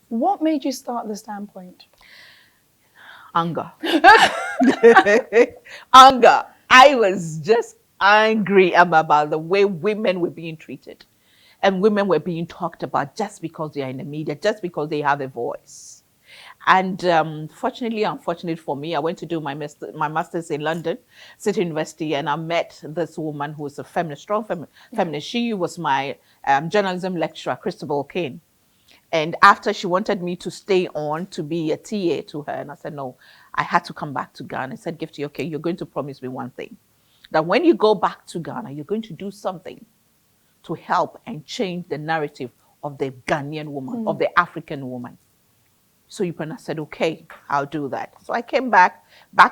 What made you start the Standpoint? Anger. Anger. I was just angry about the way women were being treated. And women were being talked about just because they are in the media, just because they have a voice. And fortunately, unfortunately for me, I went to do my master's in London, City University, and I met this woman who was a feminist, strong feminist. She was my journalism lecturer, Christabel Kane. And after she wanted me to stay on to be a TA to her, and I said, no, I had to come back to Ghana. I said, Gifty, okay, you're going to promise me one thing, that when you go back to Ghana, you're going to do something to help and change the narrative of the Ghanaian woman, of the African woman. So I said, okay, I'll do that. So I came back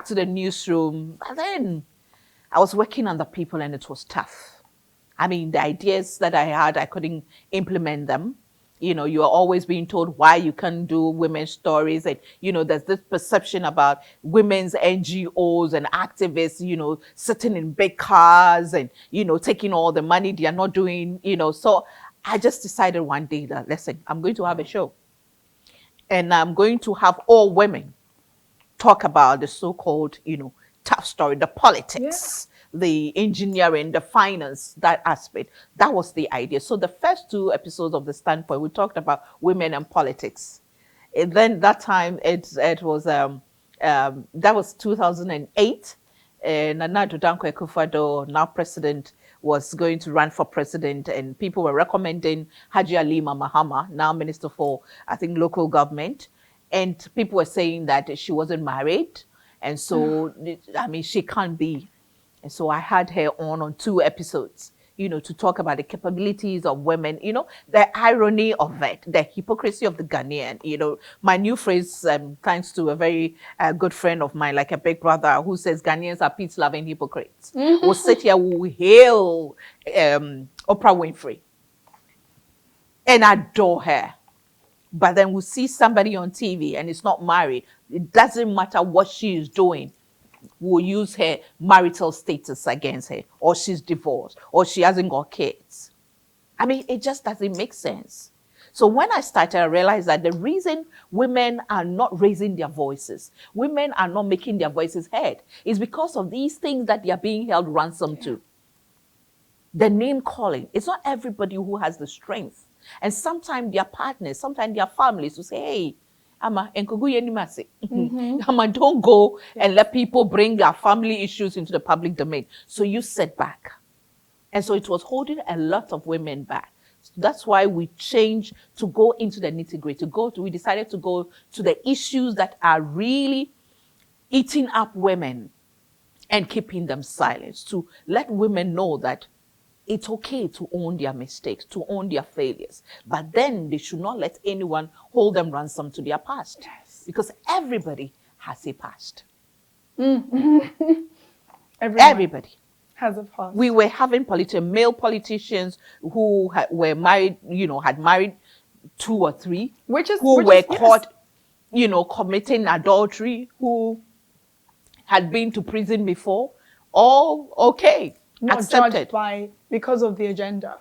to the newsroom, and then I was working on the people, and it was tough. I mean, the ideas that I had, I couldn't implement them. You know, you are always being told why you can't do women's stories. And, you know, there's this perception about women's NGOs and activists, you know, sitting in big cars and, you know, taking all the money they are not doing, you know. So I just decided one day that, listen, I'm going to have a show. And I'm going to have all women talk about the so-called, you know, tough story, the politics, the engineering, the finance, that aspect. That was the idea. So the first 2 episodes of The Standpoint, we talked about women and politics. And then that time, it was, that was 2008. And Nana Dankwa Akufo-Addo, now president, was going to run for president, and people were recommending Haji Halima Mahama, now minister for, I think, local government. And people were saying that she wasn't married. And so, I mean, she can't be. And so I had her on 2 episodes, you know, to talk about the capabilities of women, you know, the irony of it, the hypocrisy of the Ghanaian, you know. My new phrase, thanks to a very good friend of mine, like a big brother, who says Ghanaians are peace-loving hypocrites. We'll sit here, we'll hail Oprah Winfrey and adore her. But then we'll see somebody on TV and it's not married. It doesn't matter what she is doing. We'll use her marital status against her, or she's divorced, or she hasn't got kids. I mean, it just doesn't make sense. So when I started, I realized that the reason women are not raising their voices, women are not making their voices heard, is because of these things that they are being held ransom to. The name calling. It's not everybody who has the strength. And sometimes their partners, sometimes their families will say, hey, Ama, Ama, don't go and let people bring their family issues into the public domain. So you sit back. And so it was holding a lot of women back. So that's why we changed to go into the nitty-gritty. We decided to go to the issues that are really eating up women and keeping them silent, to let women know that it's okay to own their mistakes, to own their failures. But then they should not let anyone hold them ransom to their past. Yes. Because everybody has a past. Everybody has a past. We were having male politicians who were married, you know, had married 2 or 3, who were caught, you know, committing adultery, who had been to prison before. All okay. Not accepted. judged because of the agenda.